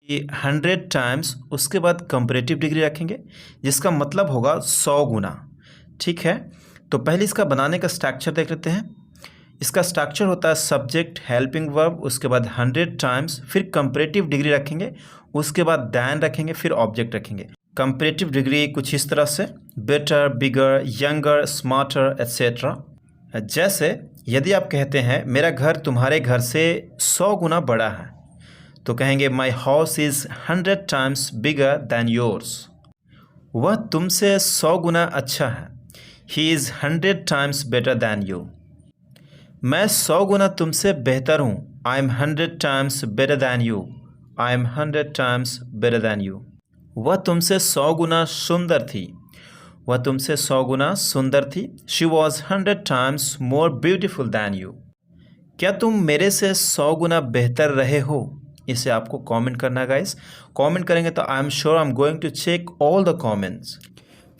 ये 100 टाइम्स, उसके बाद कंपैरेटिव डिग्री रखेंगे जिसका मतलब होगा 100 गुना। ठीक है, तो पहले इसका बनाने का स्ट्रक्चर देख लेते हैं। इसका स्ट्रक्चर होता है सब्जेक्ट, हेल्पिंग वर्ब, उसके बाद 100 टाइम्स, फिर कंपैरेटिव डिग्री रखेंगे, उसके बाद दैन रखेंगे, फिर ऑब्जेक्ट रखेंगे। कंपैरेटिव डिग्री कुछ इस तरह से, बेटर, बिगर, यंगर, स्मार्टर एट्सेट्रा। जैसे यदि आप कहते हैं मेरा घर तुम्हारे घर से 100 गुना बड़ा है, तो कहेंगे my house is 100 times bigger than yours. वह तुमसे 100 गुना अच्छा है। He is 100 times better than you. मैं 100 गुना तुमसे बेहतर हूँ। I M 100 times better than you. I am 100 times better than you. वह तुमसे 100 गुना सुंदर थी। वह तुमसे 100 गुना सुंदर थी। She was 100 times more beautiful than you. क्या तुम मेरे से 100 गुना बेहतर रहे हो? इसे आपको कमेंट करना है गाइस। कमेंट करेंगे तो I am sure I am going to check all the comments.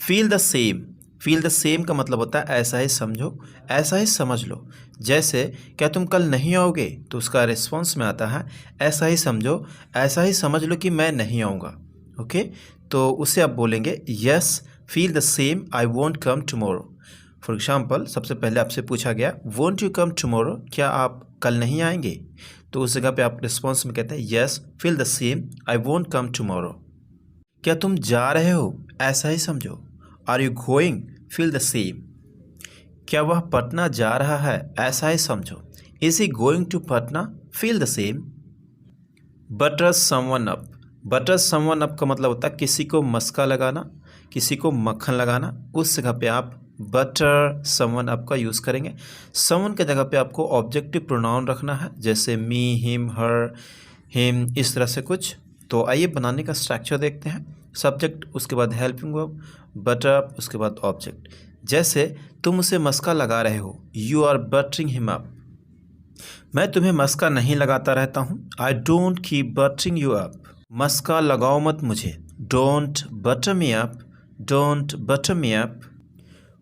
Feel the same. Feel the same का मतलब होता है ऐसा ही समझो, ऐसा ही समझ लो। जैसे क्या तुम कल नहीं आओगे, तो उसका रिस्पॉन्स में आता है ऐसा ही समझो, ऐसा ही समझ लो कि मैं नहीं आऊँगा। ओके, तो उसे आप बोलेंगे yes feel the same I won't come tomorrow. For example, सबसे पहले आपसे पूछा गया वोंट यू कम टुमारो, क्या आप कल नहीं आएंगे? तो उस जगह पे आप रिस्पॉन्स में कहते हैं yes feel the same I won't come tomorrow. क्या तुम जा रहे हो? ऐसा ही समझो, are you going, feel the same. क्या वह पटना जा रहा है? ऐसा ही समझो, is he going to Patna, feel the same. Butter someone up. Butter someone up का मतलब होता है किसी को मस्का लगाना, किसी को मक्खन लगाना। उस जगह पे आप बटर समवन अप का यूज़ करेंगे। समवन के जगह पे आपको ऑब्जेक्टिव प्रोनाउन रखना है, जैसे मी, हिम, हर, हिम, इस तरह से कुछ। तो आइए बनाने का स्ट्रक्चर देखते हैं। सब्जेक्ट, उसके बाद हेल्पिंग वर्ब, बटर अप, उसके बाद ऑब्जेक्ट। जैसे तुम उसे मस्का लगा रहे हो, you are buttering him up. मैं तुम्हें मस्का नहीं लगाता रहता हूँ, I don't keep buttering you up. मस्का लगाओ मत मुझे, don't butter me up, don't butter me up.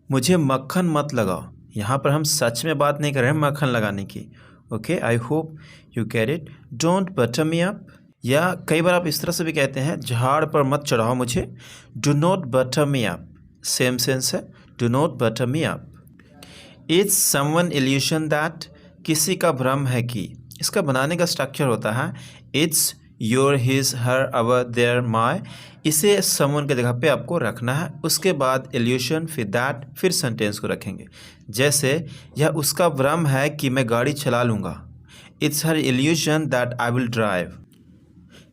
मुझे मक्खन मत लगाओ। यहाँ पर हम सच में बात नहीं कर रहे हैं मक्खन लगाने की। Okay, I hope you care it. Don't butter me up, या कई बार आप इस तरह से भी कहते हैं झाड़ पर मत चढ़ाओ मुझे, do not butter me up. Same sense है, do not butter me up. Is someone illusion that, किसी का भ्रम है कि। इसका बनाने का स्ट्रक्चर होता है its, your, his, her, our, their, my. इसे समवन के जगह पे आपको रखना है, उसके बाद इल्यूशन, फिर दैट, फिर सेंटेंस को रखेंगे। जैसे यह उसका भ्रम है कि मैं गाड़ी चला लूँगा, it's her evolution that I will drive.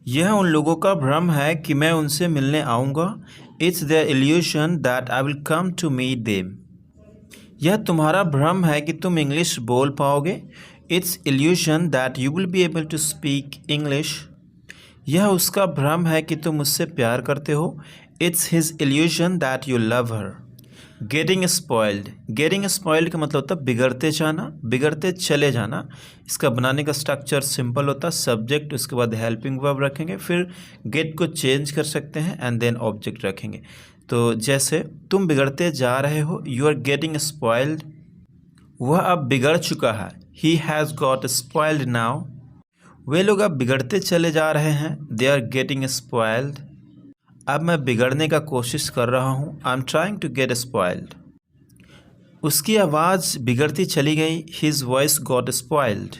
यह उन लोगों का भ्रम है कि मैं उनसे मिलने आऊँगा, it's their illusion that I will come to meet them. यह तुम्हारा भ्रम है कि तुम इंग्लिश बोल पाओगे, it's illusion that you will be able to speak English. यह उसका भ्रम है कि तुम उससे प्यार करते हो, it's his evolution that you love her. Getting spoiled. Getting spoiled का मतलब होता है बिगड़ते जाना, बिगड़ते चले जाना। इसका बनाने का स्ट्रक्चर सिंपल होता है सब्जेक्ट, उसके बाद हेल्पिंग वर्ब रखेंगे, फिर गेट को चेंज कर सकते हैं एंड देन ऑब्जेक्ट रखेंगे। तो जैसे तुम बिगड़ते जा रहे हो, यू आर गेटिंग स्पॉइल्ड। वह अब बिगड़ चुका है, he has got spoiled now. वे लोग अब बिगड़ते चले जा रहे हैं, दे आर गेटिंग स्पॉइल्ड। अब मैं बिगड़ने का कोशिश कर रहा हूँ, I am trying to get spoiled. उसकी आवाज़ बिगड़ती चली गई, his voice got spoiled.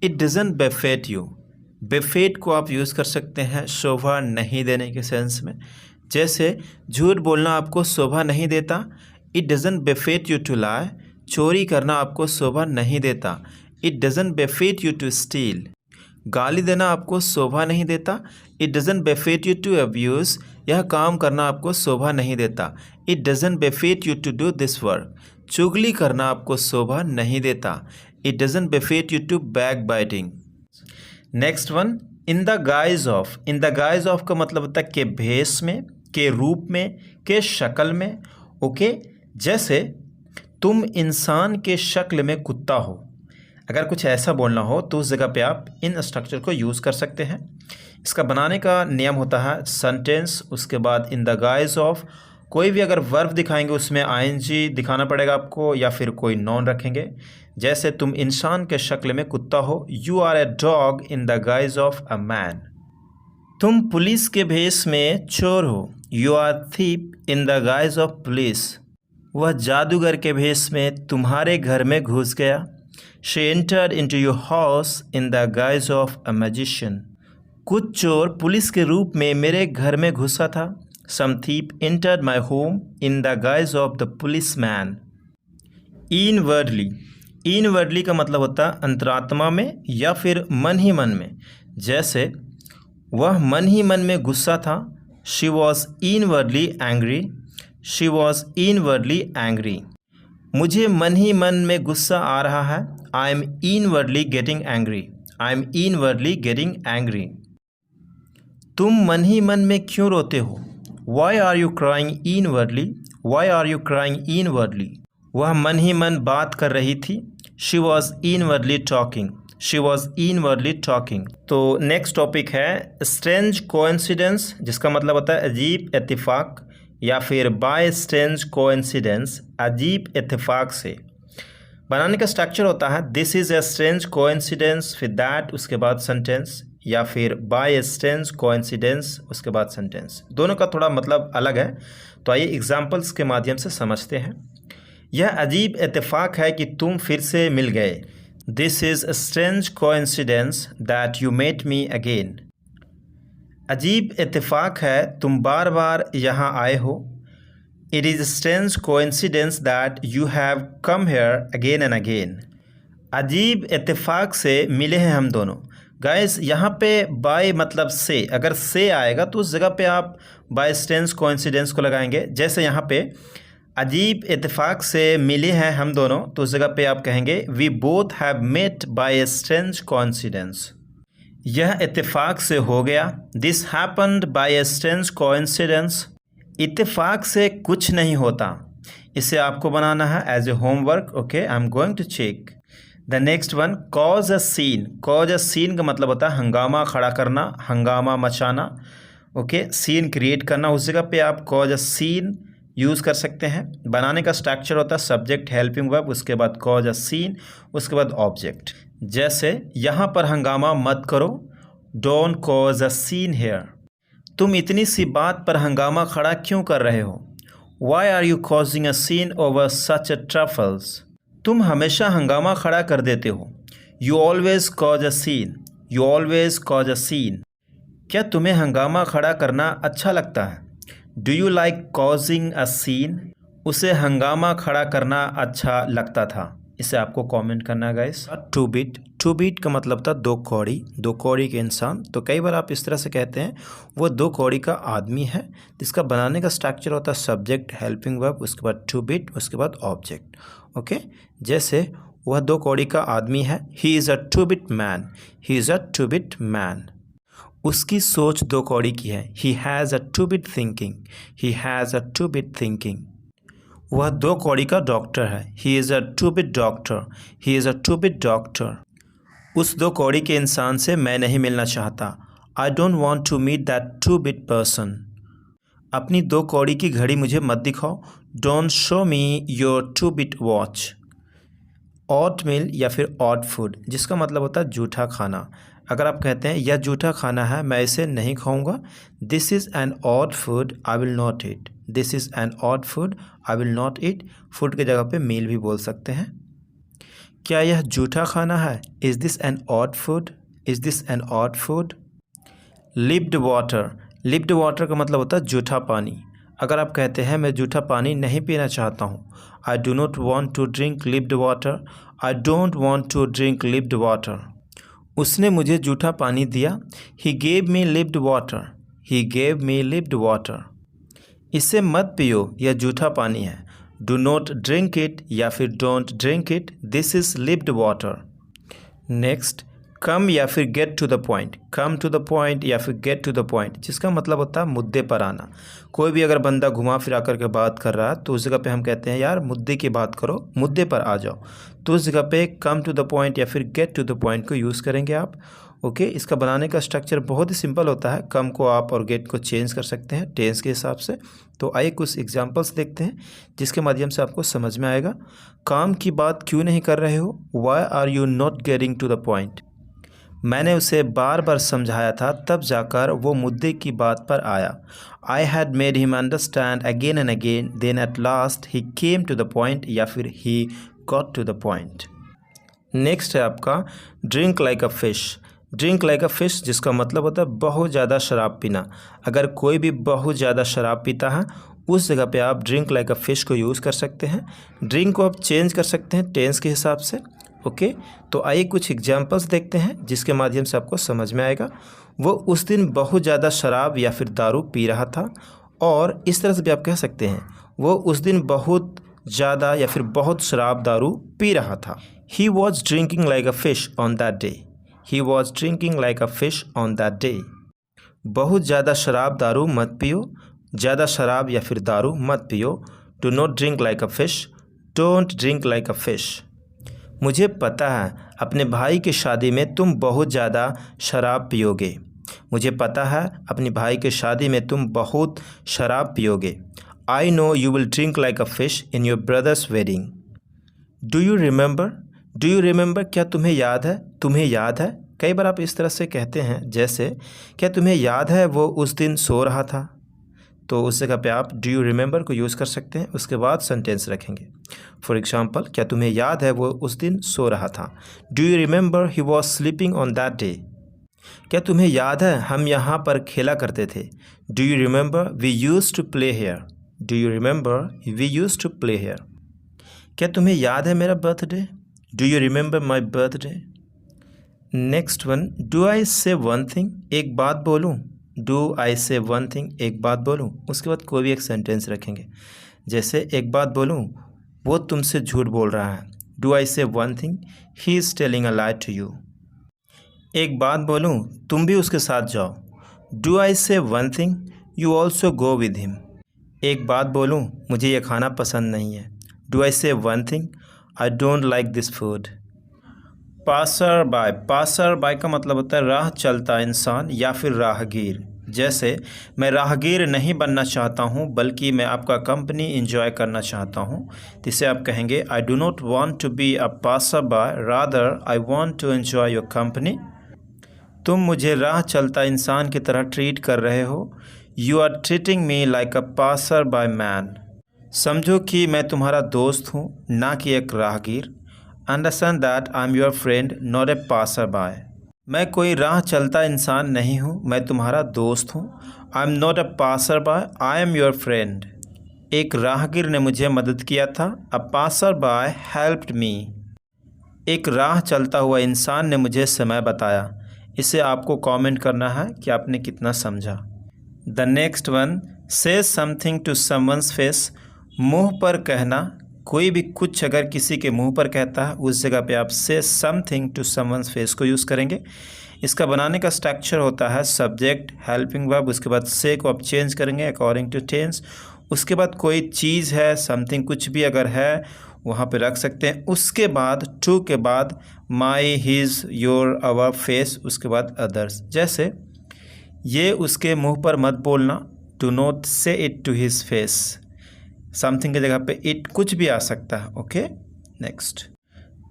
It doesn't befit you. Befit को आप यूज़ कर सकते हैं शोभा नहीं देने के सेंस में। जैसे झूठ बोलना आपको शोभा नहीं देता, it doesn't befit you to lie. चोरी करना आपको शोभा नहीं देता, it doesn't befit you to steal. गाली देना आपको शोभा नहीं देता, it doesn't befit you to abuse. यह काम करना आपको शोभा नहीं देता, it doesn't befit you to do this work. चुगली करना आपको शोभा नहीं देता, it doesn't befit you to backbiting. Next one, in the guise of. In the guise of का मतलब होता है के भेष में, के रूप में, के शक्ल में। ओके, जैसे तुम इंसान के शक्ल में कुत्ता हो। अगर कुछ ऐसा बोलना हो तो उस जगह पे आप इन स्ट्रक्चर को यूज़ कर सकते हैं। इसका बनाने का नियम होता है सेंटेंस, उसके बाद इन द गाइज ऑफ। कोई भी अगर वर्ब दिखाएंगे उसमें आईएनजी दिखाना पड़ेगा आपको, या फिर कोई नॉन रखेंगे। जैसे तुम इंसान के शक्ल में कुत्ता हो, you are a dog in the guise of a man. तुम पुलिस के भेष में चोर हो। You are thief in the guise of police. वह जादूगर के भेष में तुम्हारे घर में घुस गया। She entered into your house in the guise of a magician. कुछ चोर पुलिस के रूप में मेरे घर में घुसा था। Some thief entered my home in the guise of the police man. Inwardly, inwardly का मतलब होता है अंतरात्मा में या फिर मन ही मन में। जैसे वह मन ही मन में गुस्सा था। She was inwardly angry. She was inwardly angry. मुझे मन ही मन में गुस्सा आ रहा है। I am inwardly getting angry. I am inwardly getting angry. तुम मन ही मन में क्यों रोते हो? Why are you crying inwardly? Why are you crying inwardly? वह मन ही मन बात कर रही थी। She was inwardly talking. She was inwardly talking. तो नेक्स्ट टॉपिक है स्ट्रेंज कोइंसिडेंस, जिसका मतलब होता है अजीब इत्तेफाक या फिर बाय स्ट्रेंज कोइंसिडेंस, अजीब इत्तेफाक से। बनाने का स्ट्रक्चर होता है this is a strange coincidence फिर दैट, उसके बाद सेंटेंस, या फिर बाय स्ट्रेंज कोइंसिडेंस उसके बाद सेंटेंस। दोनों का थोड़ा मतलब अलग है, तो आइए एग्जाम्पल्स के माध्यम से समझते हैं। यह अजीब इत्तेफाक है कि तुम फिर से मिल गए। This is a strange coincidence that you met me again. अजीब इत्तेफाक है तुम बार बार यहाँ आए हो। It is a strange coincidence that you have come here again and again। अजीब इत्तेफाक से मिले हैं हम दोनों। गाइस यहाँ पे बाय मतलब से, अगर से आएगा तो उस जगह पे आप बाय स्ट्रेंज कोइंसिडेंस को लगाएंगे। जैसे यहाँ पे अजीब इत्तेफाक से मिले हैं हम दोनों, तो उस जगह पे आप कहेंगे we both have met by a strange coincidence. यह इत्तेफाक से हो गया। This happened by a strange coincidence. इत्तेफाक से कुछ नहीं होता। इसे आपको बनाना है as a homework. Okay, I am going to check the next one. Cause a scene. Cause a scene का मतलब होता है हंगामा खड़ा करना, हंगामा मचाना। ओके, सीन क्रिएट करना। उस जगह पे आप कॉज अ सीन यूज़ कर सकते हैं। बनाने का स्ट्रक्चर होता है सब्जेक्ट हेल्पिंग वर्ब, उसके बाद कॉज अ सीन, उसके बाद ऑब्जेक्ट। जैसे यहाँ पर हंगामा मत करो, don't cause a seen here. तुम इतनी सी बात पर हंगामा खड़ा क्यों कर रहे हो? Why are you causing a scene over such a trifles. तुम हमेशा हंगामा खड़ा कर देते हो। You always cause a scene. You always cause a scene. क्या तुम्हें हंगामा खड़ा करना अच्छा लगता है? Do you like causing a scene. उसे हंगामा खड़ा करना अच्छा लगता था। इसे आपको कमेंट करना है guys. To beat. To beat का मतलब था दो कौड़ी, दो कौड़ी के इंसान। तो कई बार आप इस तरह से कहते हैं वो दो कौड़ी का आदमी है। जिसका बनाने का स्ट्रक्चर होता है सब्जेक्ट हेल्पिंग वर्ब, उसके बाद टू बीट, उसके बाद ऑब्जेक्ट। ओके, जैसे वह दो कौड़ी का आदमी है। He is a two bit man. He is a two bit man. उसकी सोच दो कौड़ी की है। He has a two bit thinking. He has a two bit thinking. वह दो कौड़ी का डॉक्टर है। He is a two bit doctor. He is a two bit doctor. उस दो कौड़ी के इंसान से मैं नहीं मिलना चाहता। I don't want to meet that two bit person. अपनी दो कौड़ी की घड़ी मुझे मत दिखाओ। Don't show me your two bit watch. Oat meal या फिर ऑड फूड, जिसका मतलब होता है जूठा खाना। अगर आप कहते हैं यह जूठा खाना है, मैं इसे नहीं खाऊंगा। This is an odd food, I will not eat. This is an odd food, I will not eat. Food की जगह पे मील भी बोल सकते हैं। क्या यह जूठा खाना है? Is this an odd food? Is this an odd food? Lipped water. Lipped water का मतलब होता है जूठा पानी। अगर आप कहते हैं मैं जूठा पानी नहीं पीना चाहता हूँ, I do not want to drink lipped water. I don't want to drink lipped water. उसने मुझे जूठा पानी दिया। He gave me lipped water. He gave me lipped water. इसे मत पियो, यह जूठा पानी है। डू नॉट ड्रिंक इट या फिर don't drink it. This is lipped water. Next, come या फिर get to the point. Come to the point या फिर गेट टू द पॉइंट, जिसका मतलब होता है मुद्दे पर आना। कोई भी अगर बंदा घुमा फिरा करके बात कर रहा है तो उस जगह पे हम कहते हैं यार मुद्दे की बात करो, मुद्दे पर आ जाओ। तो उस जगह पे कम टू द पॉइंट या फिर गेट टू द पॉइंट को यूज़ करेंगे आप। ओके, इसका बनाने का स्ट्रक्चर बहुत ही सिंपल होता है। कम को आप और गेट को चेंज कर सकते हैं टेंस के हिसाब से। तो आइए कुछ एग्जांपल्स देखते हैं जिसके माध्यम से आपको समझ में आएगा। काम की बात क्यों नहीं कर रहे हो? Why are you not getting to the point. मैंने उसे बार बार समझाया था, तब जाकर वो मुद्दे की बात पर आया। I had made him understand again and again, then at last he came to the point, या फिर he got to the point. Next है आपका drink like a fish. Drink like a fish जिसका मतलब होता है बहुत ज़्यादा शराब पीना। अगर कोई भी बहुत ज़्यादा शराब पीता है उस जगह पे आप ड्रिंक लाइक अ फिश को यूज़ कर सकते हैं। ड्रिंक को आप चेंज कर सकते हैं टेंस के हिसाब से। ओके, तो आइए कुछ एग्जांपल्स देखते हैं जिसके माध्यम से आपको समझ में आएगा। वो उस दिन बहुत ज़्यादा शराब या फिर दारू पी रहा था, और इस तरह से भी आप कह सकते हैं वो उस दिन बहुत ज़्यादा या फिर बहुत शराब दारू पी रहा था। He was drinking like a fish on that day. He was drinking like a fish on that day. बहुत ज़्यादा शराब दारू मत पियो, ज़्यादा शराब या फिर दारू मत पियो। Do not drink like a fish, don't drink like a fish. मुझे पता है अपने भाई की शादी में तुम बहुत ज़्यादा शराब पियोगे। मुझे पता है अपने भाई की शादी में तुम बहुत शराब पियोगे। I know you will drink like a fish in your brothers wedding. Do you remember, do you remember, क्या तुम्हें याद है, तुम्हें याद है। कई बार आप इस तरह से कहते हैं जैसे क्या तुम्हें याद है वो उस दिन सो रहा था, तो उस जगह पे आप डू यू रिमेंबर को यूज़ कर सकते हैं, उसके बाद सेंटेंस रखेंगे। फॉर एग्जांपल, क्या तुम्हें याद है वो उस दिन सो रहा था। Do you remember he was sleeping on that day. क्या तुम्हें याद है हम यहाँ पर खेला करते थे। Do you remember we used to play here. Do you remember we used to play here. क्या तुम्हें याद है मेरा birthday. Do you remember my birthday. Next one, do I say one thing, एक बात बोलूँ। Do I say one thing, एक बात बोलूँ। उसके बाद कोई भी एक सेंटेंस रखेंगे, जैसे एक बात बोलूँ वो तुमसे झूठ बोल रहा है। Do I say one thing he is telling a lie to you. एक बात बोलूँ तुम भी उसके साथ जाओ। Do I say one thing you also go with him. एक बात बोलूँ मुझे ये खाना पसंद नहीं है। Do I say one thing I don't like this food. Passer by, passer by का मतलब होता है राह चलता इंसान या फिर राहगीर। जैसे मैं राहगीर नहीं बनना चाहता हूँ बल्कि मैं आपका कंपनी एंजॉय करना चाहता हूँ, तो इसे आप कहेंगे I do not want to be a passer by rather I want to enjoy your company. तुम मुझे राह चलता इंसान की तरह ट्रीट कर रहे हो। You are treating me like a passer by man. समझो कि मैं तुम्हारा दोस्त हूँ, ना कि एक राहगीर। Understand that I am your friend not a passer by. मैं कोई राह चलता इंसान नहीं हूँ, मैं तुम्हारा दोस्त हूँ। I am not a passer by, I am your friend. एक राहगीर ने मुझे मदद किया था। A passer by helped me. एक राह चलता हुआ इंसान ने मुझे समय बताया। इसे आपको कमेंट करना है कि आपने कितना समझा। The next one, say something to someone's face. मुंह पर कहना, कोई भी कुछ अगर किसी के मुंह पर कहता है उस जगह पे आप say something to someone's face को यूज़ करेंगे। इसका बनाने का स्ट्रक्चर होता है सब्जेक्ट हेल्पिंग वर्ब, उसके बाद से को आप चेंज करेंगे अकॉर्डिंग टू टेंस। उसके बाद कोई चीज़ है, समथिंग कुछ भी अगर है वहाँ पे रख सकते हैं। उसके बाद टू के बाद माई, हिज, योर, अवर, फेस, उसके बाद अदर्स। जैसे ये उसके मुंह पर मत बोलना, do not say it to his face. Something की जगह पे इट कुछ भी आ सकता है। ओके, नेक्स्ट,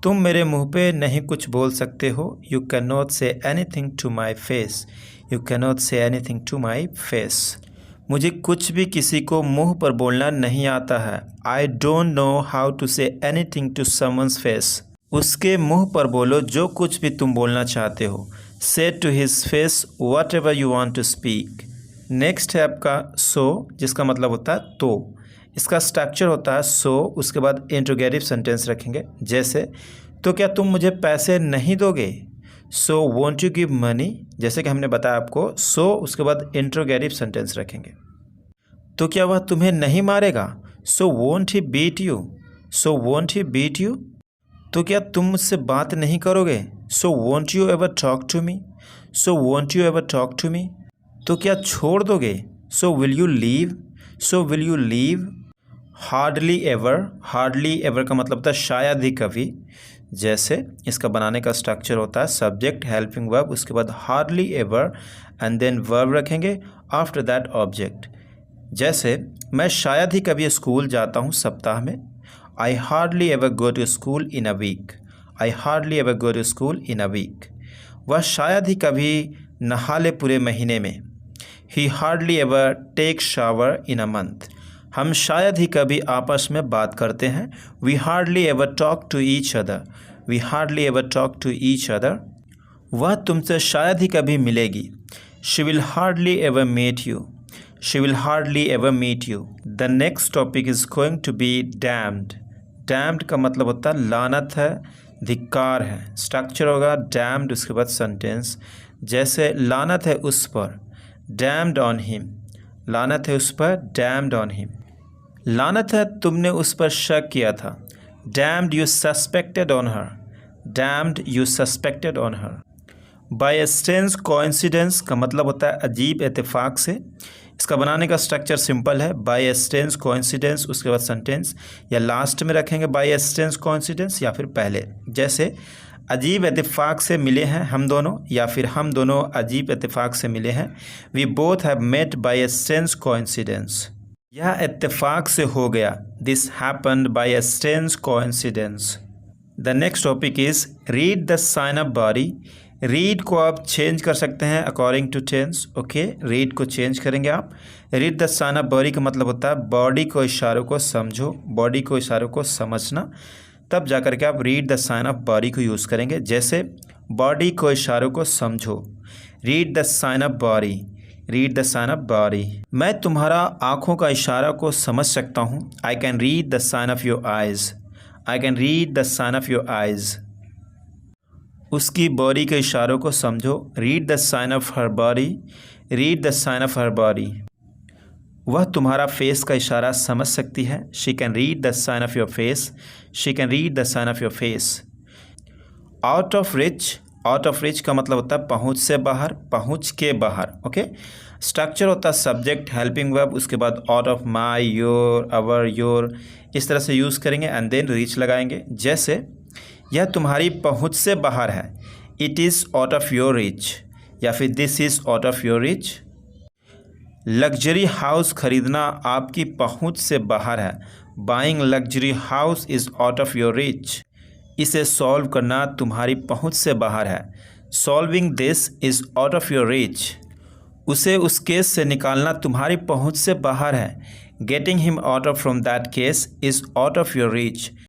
तुम मेरे मुंह पे नहीं कुछ बोल सकते हो। You can not say anything to my face. You can not say anything to my face. मुझे कुछ भी किसी को मुंह पर बोलना नहीं आता है। I don't know how to say anything to someone's face. उसके मुंह पर बोलो जो कुछ भी तुम बोलना चाहते हो। Say to his face whatever you want to speak. Next है आपका सो, जिसका मतलब होता है तो। इसका स्ट्रक्चर होता है सो, उसके बाद इंट्रोगेटिव सेंटेंस रखेंगे। जैसे तो क्या तुम मुझे पैसे नहीं दोगे। सो वॉन्ट यू गिव मनी। जैसे कि हमने बताया आपको सो, उसके बाद इंट्रोगेटिव सेंटेंस रखेंगे। तो क्या वह तुम्हें नहीं मारेगा। So won't he beat you. So won't he beat you. तो क्या तुम मुझसे बात नहीं करोगे। So won't you ever talk to me. So won't you ever talk to me. तो क्या छोड़ दोगे। So will you leave. So will you leave. Hardly ever, hardly ever का मतलब होता है शायद ही कभी। जैसे इसका बनाने का स्ट्रक्चर होता है सब्जेक्ट हेल्पिंग वर्ब, उसके बाद hardly ever and then verb रखेंगे, आफ्टर दैट ऑब्जेक्ट। जैसे मैं शायद ही कभी स्कूल जाता हूँ सप्ताह में। I hardly ever go to school in a week. I hardly ever go to school in a week. वह शायद ही कभी नहा ले पूरे महीने में। He hardly ever take shower in a month. हम शायद ही कभी आपस में बात करते हैं। We hardly ever talk to each other. We hardly ever talk to each other. वह तुमसे शायद ही कभी मिलेगी। She will hardly ever meet you. She will hardly ever meet you. The next topic is going to be damned. Damned का मतलब होता है लानत है, धिक्कार है। स्ट्रक्चर होगा डैम्ड, उसके बाद सेंटेंस। जैसे लानत है उस पर, डैम्ड ऑन हिम। लानत है उस पर, डैम्ड ऑन हिम। लानत है तुमने उस पर शक किया था। Damned you suspected on her. Damned you suspected on her. By strange coincidence का मतलब होता है अजीब इत्तेफाक से। इसका बनाने का स्ट्रक्चर सिंपल है, बाय स्ट्रेंज कोइंसिडेंस, उसके बाद सेंटेंस, या लास्ट में रखेंगे बाय स्ट्रेंज कोइंसिडेंस या फिर पहले। जैसे अजीब इत्तेफाक से मिले हैं हम दोनों, या फिर हम दोनों अजीब इत्तेफाक से मिले हैं। We both have met by strange coincidence. यह इत्तेफाक से हो गया। This happened by a strange coincidence. The next topic is read the sign up body. Read को आप चेंज कर सकते हैं according to tense. Okay, read को चेंज करेंगे आप। Read the sign up body का मतलब होता है बॉडी को इशारों को समझो, बॉडी को इशारों को समझना। तब जाकर के आप read the sign of body को यूज़ करेंगे। जैसे बॉडी को इशारों को समझो, read the sign of body. Read the sign of body. मैं तुम्हारा आँखों का इशारा को समझ सकता हूँ। I can read the sign of your eyes. I can read the sign of your eyes. उसकी बॉडी के इशारों को समझो, read the sign of her body. Read the sign of her body. वह तुम्हारा फेस का इशारा समझ सकती है। She can read the sign of your face. She can read the sign of your face. Out of reach. Out of reach का मतलब होता है पहुँच से बाहर, पहुँच के बाहर। ओके, स्ट्रक्चर होता है सब्जेक्ट हेल्पिंग वर्ब, उसके बाद out of my, your, our, your, इस तरह से यूज़ करेंगे एंड देन रीच लगाएंगे। जैसे यह तुम्हारी पहुँच से बाहर है। It is out of your reach, या फिर this is out of your reach. Luxury house खरीदना आपकी पहुंच से बाहर है। Buying luxury house is out of your reach. इसे सॉल्व करना तुम्हारी पहुंच से बाहर है। Solving this is out of your reach. उसे उस केस से निकालना तुम्हारी पहुंच से बाहर है। Getting him out of from that case is out of your reach.